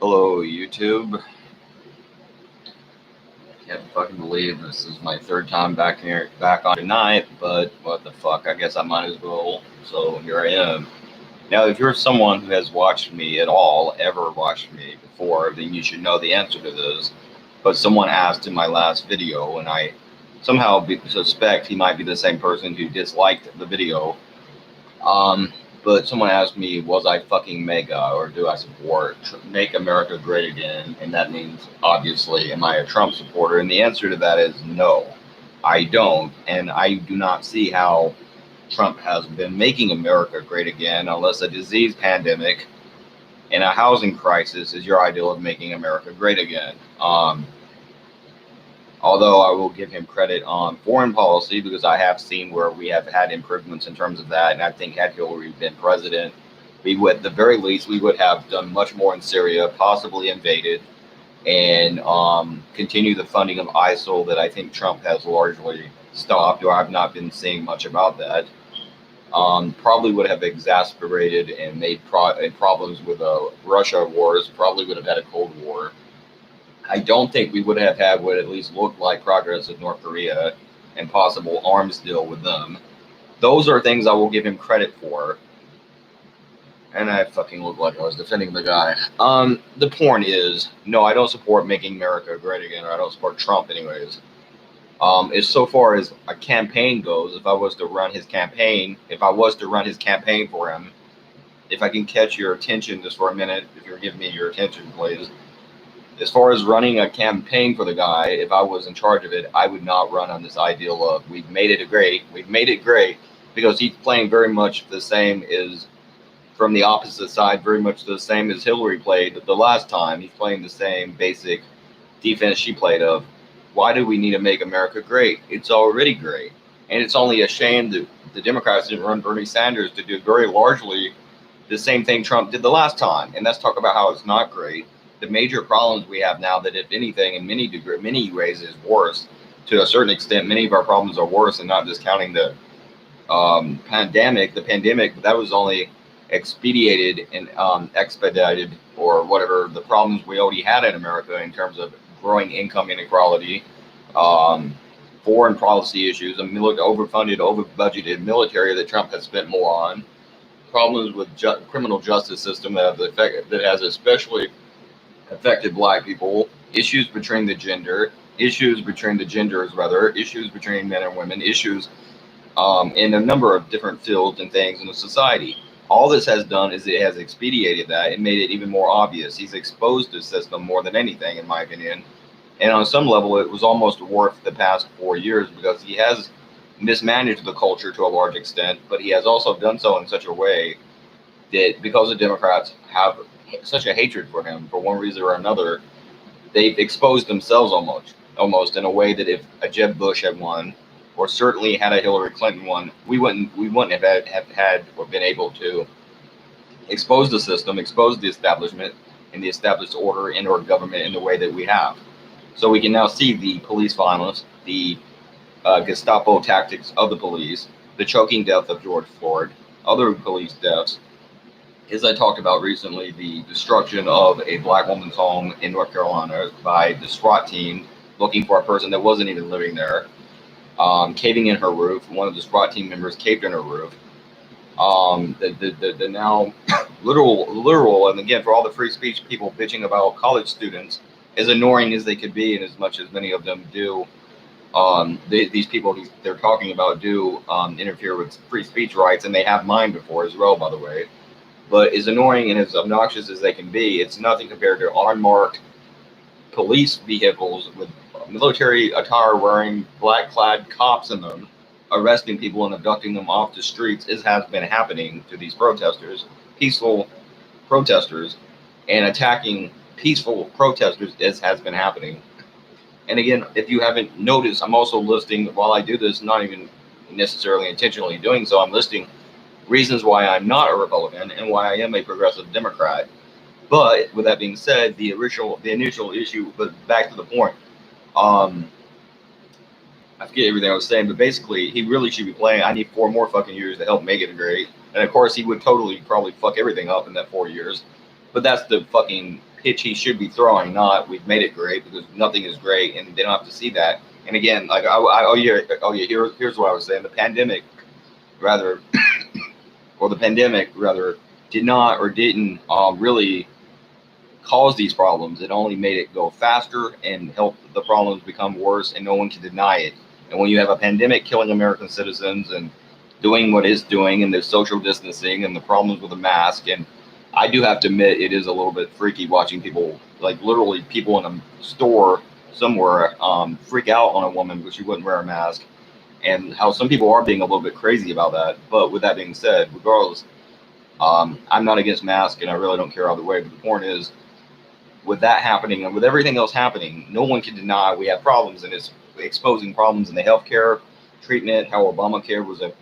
Hello, YouTube. Can't fucking believe this is my third time back on tonight, but what the fuck? I guess I might as well. So here I am. Now, if you're someone who has watched me at all, ever watched me before, then you should know the answer to this. But someone asked in my last video, and I somehow suspect he might be the same person who disliked the video. Um, but someone asked me, was I fucking MAGA or do I support Make America Great Again? And that means, obviously, am I a Trump supporter? And the answer to that is no, I don't. And I do not see how Trump has been making America great again unless a disease pandemic and a housing crisis is your ideal of making America great again. Although I will give him credit on foreign policy because I have seen where we have had improvements in terms of that. And I think had Hillary been president, we would, at the very least, we would have done much more in Syria, possibly invaded, and continue the funding of ISIL that I think Trump has largely stopped, or I've not been seeing much about that. Probably would have exacerbated and made problems with Russia wars, probably would have had a Cold War. I don't think we would have had what at least looked like progress with North Korea and possible arms deal with them. Those are things I will give him credit for. And I fucking look like I was defending the guy. The point is, no, I don't support making America great again, or I don't support Trump anyways. As so far as a campaign goes, if I was to run his campaign for him, if I can catch your attention just for a minute, if you're giving me your attention, please. As far as running a campaign for the guy, if I was in charge of it, I would not run on this ideal of we've made it great, because he's playing very much the same as, from the opposite side, very much the same as Hillary played the last time. He's playing the same basic defense she played of, why do we need to make America great? It's already great. And it's only a shame that the Democrats didn't run Bernie Sanders to do very largely the same thing Trump did the last time. And let's talk about how it's not great. The major problems we have now that, if anything, in many ways is worse. To a certain extent, many of our problems are worse, and not just counting the pandemic. The pandemic, that was only expedited and expedited, or whatever, the problems we already had in America in terms of growing income inequality, foreign policy issues, a overfunded, over-budgeted military that Trump has spent more on, problems with criminal justice system that has especially affected Black people, issues between the genders, issues between men and women, issues in a number of different fields and things in the society. All this has done is it has expedited that and made it even more obvious. He's exposed the system more than anything, in my opinion. And on some level, it was almost worth the past 4 years because he has mismanaged the culture to a large extent, but he has also done so in such a way that, because the Democrats have such a hatred for him for one reason or another, they've exposed themselves almost in a way that if a Jeb Bush had won, or certainly had a Hillary Clinton won, we wouldn't have had or been able to expose the system, expose the establishment and the established order and or government in the way that we have. So we can now see the police violence, the Gestapo tactics of the police, the choking death of George Floyd, other police deaths. As I talked about recently, the destruction of a Black woman's home in North Carolina by the SWAT team looking for a person that wasn't even living there, caving in her roof. One of the SWAT team members caved in her roof. The now literal, and again, for all the free speech people bitching about college students, as annoying as they could be, and as much as many of them do, these people they're talking about do interfere with free speech rights, and they have mine before as well, by the way. But as annoying and as obnoxious as they can be, it's nothing compared to unmarked police vehicles with military attire wearing black-clad cops in them, arresting people and abducting them off the streets, as has been happening to these protesters, peaceful protesters, and attacking peaceful protesters, as has been happening. And again, if you haven't noticed, I'm also listing, while I do this, not even necessarily intentionally doing so, I'm listing reasons why I'm not a Republican and why I am a progressive Democrat. But with that being said, the initial issue, but back to the point, I forget everything I was saying, but basically, he really should be playing. I need 4 more fucking years to help make it great. And of course, he would totally probably fuck everything up in that 4 years. But that's the fucking pitch he should be throwing, not we've made it great, because nothing is great and they don't have to see that. And again, like here's what I was saying. The pandemic rather, or the pandemic rather, did not or didn't really cause these problems. It only made it go faster and help the problems become worse, and no one can deny it. And when you have a pandemic killing American citizens and doing what it's doing, and the social distancing and the problems with the mask, and I do have to admit it is a little bit freaky watching people, like literally people in a store somewhere, freak out on a woman because she wouldn't wear a mask, and how some people are being a little bit crazy about that. But with that being said, regardless, I'm not against masks and I really don't care either way. But the point is, with that happening and with everything else happening, no one can deny we have problems, and it's exposing problems in the healthcare treatment. How Obamacare was a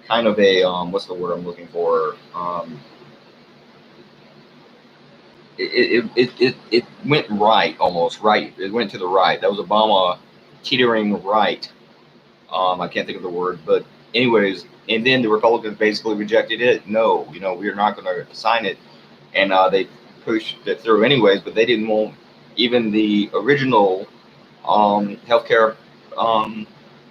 kind of a what's the word I'm looking for? It went right, almost right. It went to the right. That was Obama teetering right. I can't think of the word, but anyways, and then the Republicans basically rejected it. No, we're not going to sign it, and they pushed it through anyways. But they didn't want even the original healthcare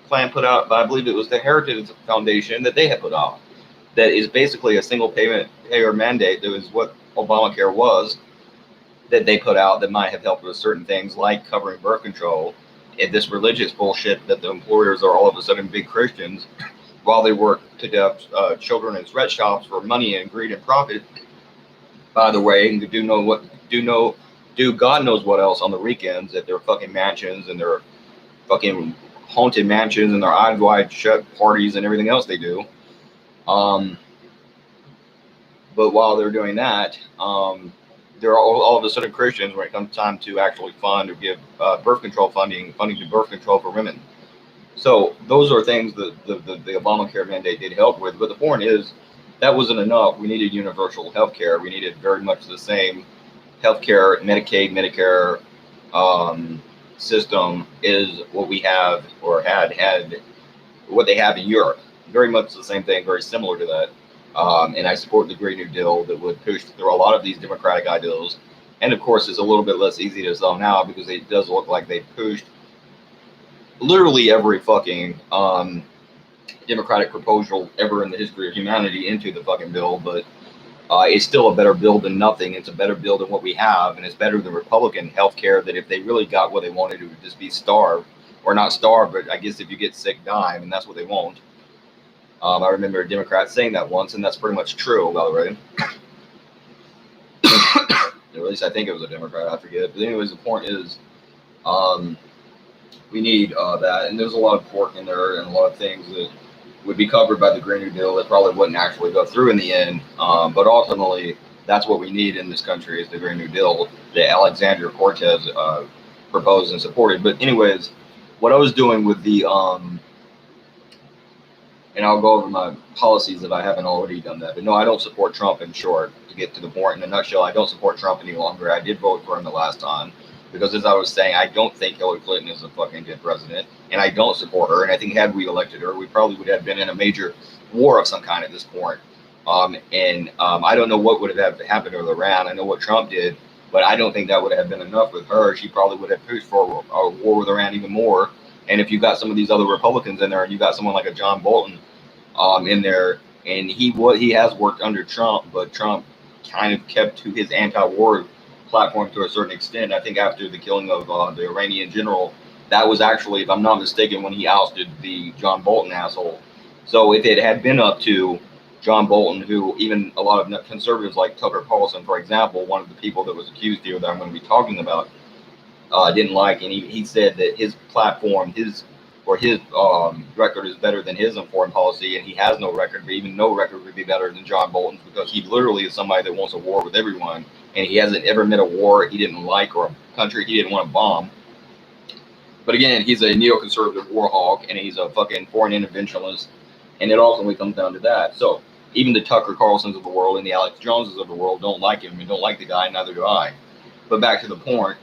plan put out by, I believe it was the Heritage Foundation that they had put out. That is basically a single payer mandate. That was what Obamacare was, that they put out, that might have helped with certain things like covering birth control, and this religious bullshit that the employers are all of a sudden big Christians while they work to death children in sweatshops for money and greed and profit. By the way, and do God knows what else on the weekends at their fucking mansions and their fucking haunted mansions and their eyes wide shut parties and everything else they do. But while they're doing that, they're all of a sudden Christians when it comes time to actually fund or give birth control funding to birth control for women. So those are things that the Obamacare mandate did help with. But the point is, that wasn't enough. We needed universal health care. We needed very much the same health care, Medicaid, Medicare system is what we have, or had what they have in Europe. Very much the same thing, very similar to that. And I support the Green New Deal that would push through a lot of these democratic ideals. And of course, it's a little bit less easy to sell now because it does look like they pushed literally every fucking democratic proposal ever in the history of humanity into the fucking bill. But it's still a better bill than nothing. It's a better bill than what we have, and it's better than Republican health care that if they really got what they wanted, it would just be starved, or not starved, but I guess if you get sick, die, and that's what they want. I remember a Democrat saying that once, and that's pretty much true, by the way. Or at least I think it was a Democrat, I forget. But anyways, the point is, we need that, and there's a lot of pork in there and a lot of things that would be covered by the Green New Deal that probably wouldn't actually go through in the end. But ultimately, that's what we need in this country is the Green New Deal that Alexandria Cortez proposed and supported. But anyways, what I was doing with the and I'll go over my policies if I haven't already done that. But no, I don't support Trump, in short. To get to the point, in a nutshell, I don't support Trump any longer. I did vote for him the last time because, as I was saying, I don't think Hillary Clinton is a fucking good president, and I don't support her. And I think had we elected her, we probably would have been in a major war of some kind at this point. I don't know what would have happened with Iran. I know what Trump did, but I don't think that would have been enough with her. She probably would have pushed for a war with Iran even more. And if you got some of these other Republicans in there, and you got someone like a John Bolton in there, and he has worked under Trump, but Trump kind of kept to his anti-war platform to a certain extent. I think after the killing of the Iranian general, that was actually, if I'm not mistaken, when he ousted the John Bolton asshole. So if it had been up to John Bolton, who even a lot of conservatives like Tucker Carlson, for example, one of the people that was accused here that I'm going to be talking about, didn't like, and he said that his platform, his record is better than his on foreign policy, and he has no record, but even no record would be better than John Bolton's because he literally is somebody that wants a war with everyone, and he hasn't ever met a war he didn't like or a country he didn't want to bomb. But again, he's a neoconservative war hawk, and he's a fucking foreign interventionist, and it ultimately comes down to that. So even the Tucker Carlsons of the world and the Alex Joneses of the world don't like him and don't like the guy, neither do I. But back to the point,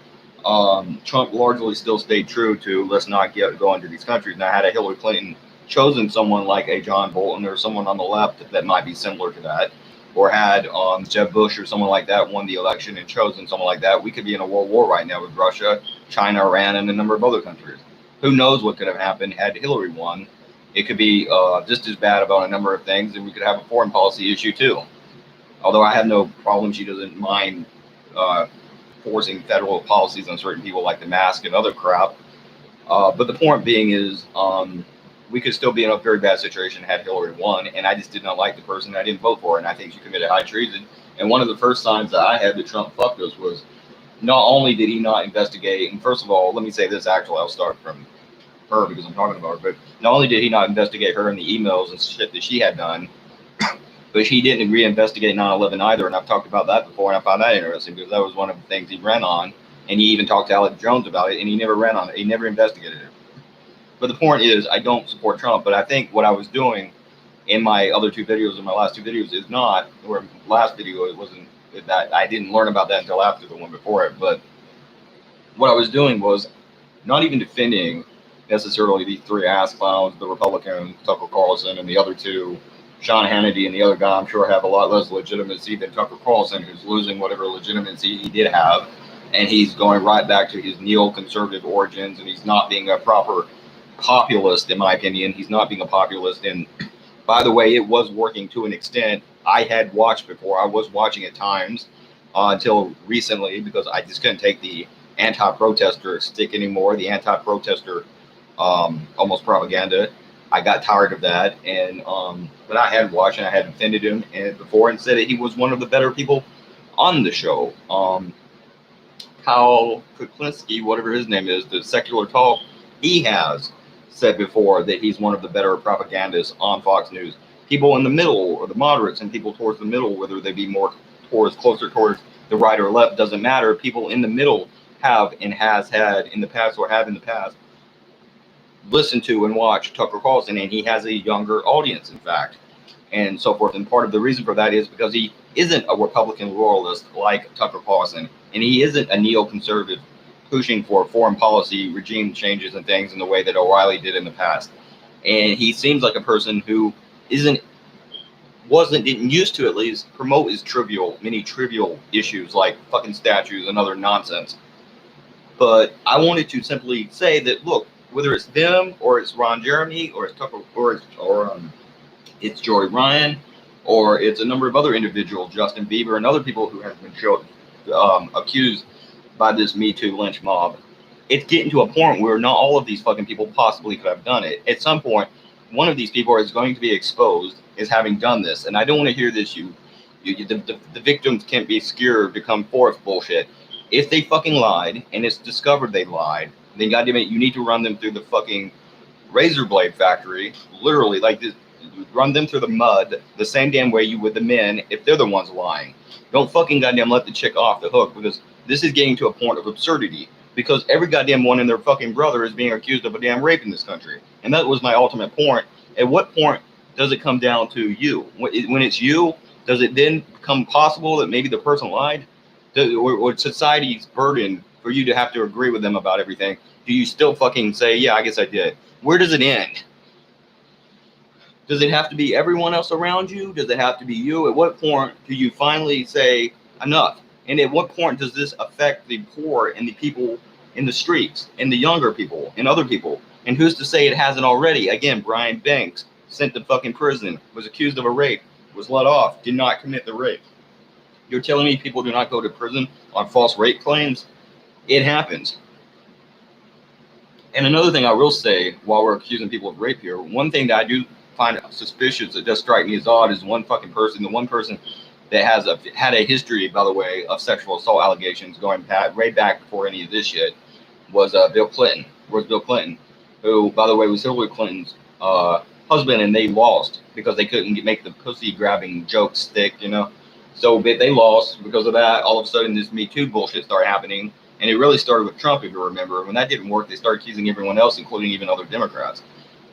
Trump largely still stayed true to let's not go into these countries. Now, had a Hillary Clinton chosen someone like a John Bolton or someone on the left that might be similar to that, or had Jeb Bush or someone like that won the election and chosen someone like that, we could be in a world war right now with Russia, China, Iran, and a number of other countries. Who knows what could have happened had Hillary won? It could be just as bad about a number of things, and we could have a foreign policy issue too. Although I have no problem, she doesn't mind forcing federal policies on certain people like the mask and other crap. But the point being is, we could still be in a very bad situation had Hillary won, and I just did not like the person. I didn't vote for her, and I think she committed high treason. And one of the first signs that I had that Trump fucked us was not only did he not investigate, and first of all, let me say this actually, I'll start from her because I'm talking about her, but not only did he not investigate her and the emails and shit that she had done, but he didn't reinvestigate 9/11 either, and I've talked about that before, and I found that interesting because that was one of the things he ran on, and he even talked to Alex Jones about it, and he never ran on it. He never investigated it. But the point is, I don't support Trump, but I think what I was doing in my other two videos, in my last two videos, is not, or last video, it wasn't that, I didn't learn about that until after the one before it, but what I was doing was not even defending necessarily these three ass clowns, the Republican, Tucker Carlson, and the other two, Sean Hannity and the other guy, I'm sure have a lot less legitimacy than Tucker Carlson, who's losing whatever legitimacy he did have, and he's going right back to his neoconservative origins, and he's not being a proper populist, in my opinion. He's not being a populist, and by the way, it was working to an extent. I had watched before. I was watching at times until recently because I just couldn't take the anti-protester stick anymore, the anti-protester almost propaganda. I got tired of that, and but I had watched and I had defended him and before and said that he was one of the better people on the show. Kyle Kuklinski, whatever his name is, the Secular Talk, he has said before that he's one of the better propagandists on Fox News. People in the middle, or the moderates, and people towards the middle, whether they be more closer towards the right or left, doesn't matter. People in the middle have and has had in the past, or have in the past, listened to and watched Tucker Carlson, and he has a younger audience, in fact, and so forth. And part of the reason for that is because he isn't a Republican royalist like Tucker Carlson, and he isn't a neoconservative pushing for foreign policy regime changes and things in the way that O'Reilly did in the past. And he seems like a person who didn't used to at least promote his many trivial issues like fucking statues and other nonsense. But I wanted to simply say that, look, whether it's them or it's Ron Jeremy or it's Tucker or it's Joy Ryan or it's a number of other individuals, Justin Bieber and other people who have been accused by this Me Too lynch mob, it's getting to a point where not all of these fucking people possibly could have done it. At some point, one of these people is going to be exposed as having done this, and I don't want to hear this. The victims can't be scared to come forth bullshit. If they fucking lied and it's discovered they lied, then goddamn it, you need to run them through the fucking razor blade factory, literally like this. Run them through the mud the same damn way you would the men if they're the ones lying. Don't fucking goddamn let the chick off the hook, because this is getting to a point of absurdity, because every goddamn one and their fucking brother is being accused of a damn rape in this country. And that was my ultimate point. At what point does it come down to you? When it's you, does it then become possible that maybe the person lied? Or society's burden for you to have to agree with them about everything? Do you still fucking say, yeah, I guess I did? Where does it end? Does it have to be everyone else around you? Does it have to be you? At what point do you finally say enough? And at what point does this affect the poor and the people in the streets and the younger people and other people? And who's to say it hasn't already? Again, Brian Banks, sent to fucking prison, was accused of a rape, was let off, did not commit the rape. You're telling me people do not go to prison on false rape claims? It happens. And another thing I will say, while we're accusing people of rape here, one thing that I do find suspicious, that does strike me as odd, is one fucking person, the one person that has had a history, by the way, of sexual assault allegations going back, way back before any of this shit, was Bill Clinton. Was Bill Clinton, who, by the way, was Hillary Clinton's husband, and they lost because they couldn't make the pussy grabbing joke stick, you know. So they lost because of that. All of a sudden, this Me Too bullshit started happening, and it really started with Trump, if you remember. When that didn't work, they started accusing everyone else, including even other Democrats.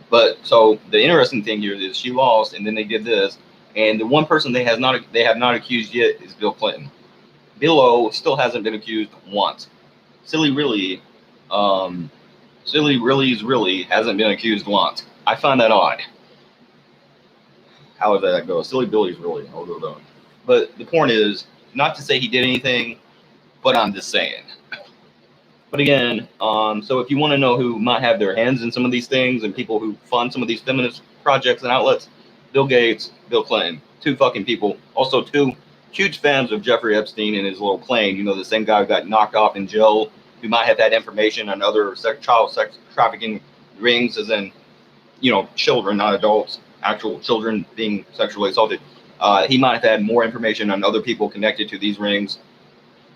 But so the interesting thing here is she lost, and then they did this, and the one person they have not accused yet is Bill Clinton. Bill O still hasn't been accused once. Silly really hasn't been accused once. I find that odd. How did that go? Silly Billy's really. I'll go down. But the point is not to say he did anything, but I'm just saying. But again, so if you want to know who might have their hands in some of these things and people who fund some of these feminist projects and outlets, Bill Gates, Bill Clinton, two fucking people. Also, two huge fans of Jeffrey Epstein and his little plane. You know, the same guy who got knocked off in jail, who might have had information on other child sex trafficking rings, as in, you know, children, not adults, actual children being sexually assaulted. He might have had more information on other people connected to these rings.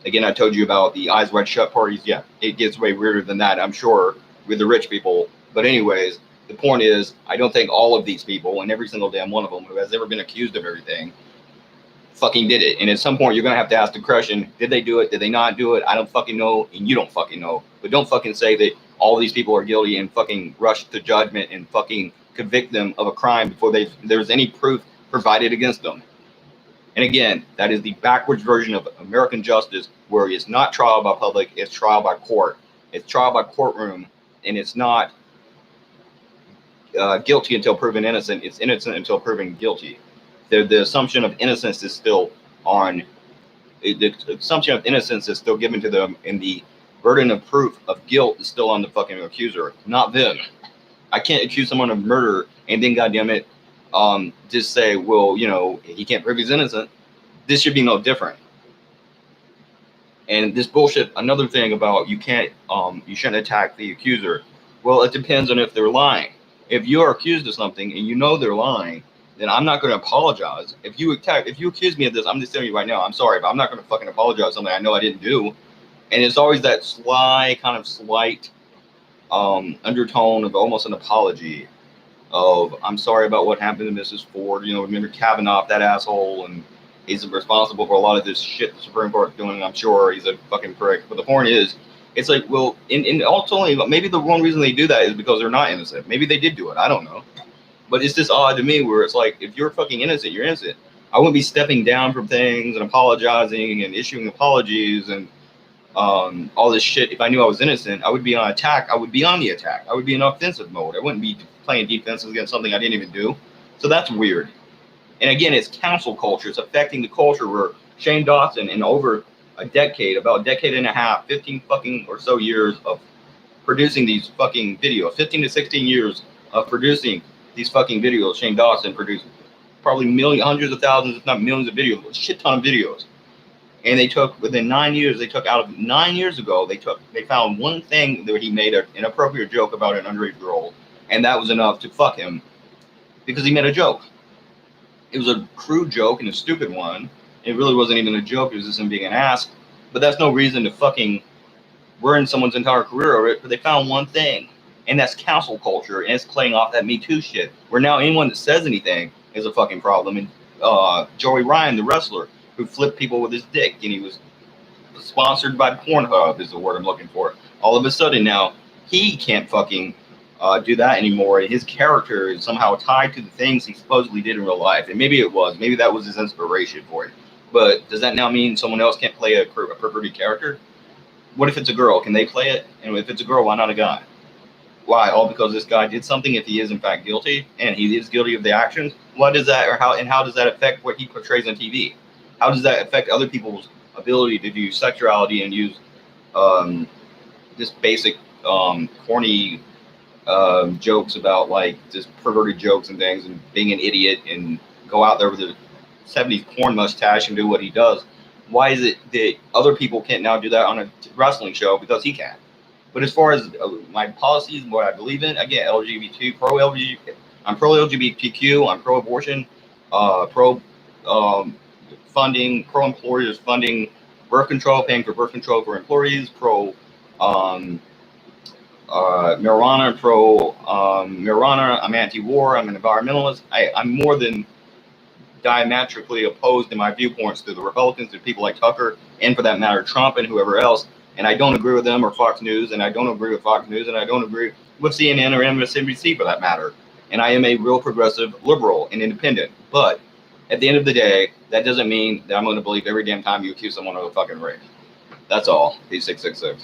Again, I told you about the eyes wide shut parties. Yeah, it gets way weirder than that, I'm sure, with the rich people. But anyways, the point is, I don't think all of these people, and every single damn one of them who has ever been accused of everything, fucking did it. And at some point, you're going to have to ask the question, did they do it? Did they not do it? I don't fucking know, and you don't fucking know. But don't fucking say that all these people are guilty and fucking rush to judgment and fucking convict them of a crime before there's any proof provided against them. And again, that is the backwards version of American justice, where it's not trial by public, it's trial by court. It's trial by courtroom, and it's not guilty until proven innocent. It's innocent until proven guilty. The assumption of innocence is still on. The assumption of innocence is still given to them, and the burden of proof of guilt is still on the fucking accuser, not them. I can't accuse someone of murder and then, goddamn it, just say, well, you know, he can't prove he's innocent. This should be no different. And this bullshit, another thing about you shouldn't attack the accuser. Well, it depends on if they're lying. If you're accused of something and you know they're lying, then I'm not going to apologize. If you accuse me of this, I'm just telling you right now, I'm sorry, but I'm not going to fucking apologize for something I know I didn't do. And it's always that slight undertone of almost an apology. Of, I'm sorry about what happened to Mrs. Ford. You know, remember Kavanaugh, that asshole, and he's responsible for a lot of this shit the Supreme Court is doing, and I'm sure he's a fucking prick. But the point is, it's like, well, in ultimately, maybe the one reason they do that is because they're not innocent. Maybe they did do it. I don't know. But it's just odd to me where it's like, if you're fucking innocent, you're innocent. I wouldn't be stepping down from things and apologizing and issuing apologies and all this shit. If I knew I was innocent, I would be on attack. I would be on the attack. I would be in offensive mode. I wouldn't be playing defense against something I didn't even do. So that's weird. And again, it's cancel culture. It's affecting the culture where Shane Dawson, in over a decade, about a decade and a half, 15 fucking or so years of producing these fucking videos, 15 to 16 years of producing these fucking videos, Shane Dawson produced probably hundreds of thousands, if not millions of videos, a shit ton of videos. And they took, within 9 years, out of 9 years ago, they found one thing that he made an inappropriate joke about an underage girl. And that was enough to fuck him because he made a joke. It was a crude joke and a stupid one. It really wasn't even a joke. It was just him being an ass. But that's no reason to fucking ruin someone's entire career over it. But they found one thing. And that's cancel culture. And it's playing off that Me Too shit. Where now anyone that says anything is a fucking problem. And Joey Ryan, the wrestler, who flipped people with his dick. And he was sponsored by Pornhub is the word I'm looking for. All of a sudden now, he can't fucking do that anymore. His character is somehow tied to the things he supposedly did in real life. And maybe it was. Maybe that was his inspiration for it. But does that now mean someone else can't play a perverted character? What if it's a girl? Can they play it? And if it's a girl, why not a guy? Why? All because this guy did something if he is in fact guilty and he is guilty of the actions? What does that, or how does that affect what he portrays on TV? How does that affect other people's ability to do sexuality and use just basic corny jokes about like just perverted jokes and things and being an idiot and go out there with a 70s porn mustache and do what he does? Why is it that other people can't now do that on a wrestling show because he can? But as far as my policies and what I believe in, again, LGBT, I'm pro-LGBTQ, I'm pro-abortion, pro funding, pro-employers funding birth control, paying for birth control for employees, pro marijuana, marijuana. I'm anti-war. I'm an environmentalist. I'm more than diametrically opposed in my viewpoints to the Republicans, to people like Tucker, and for that matter, Trump and whoever else. And I don't agree with them or Fox News, and I don't agree with Fox News, and I don't agree with CNN or MSNBC for that matter. And I am a real progressive liberal and independent. But at the end of the day, that doesn't mean that I'm going to believe every damn time you accuse someone of a fucking rape. That's all. P666.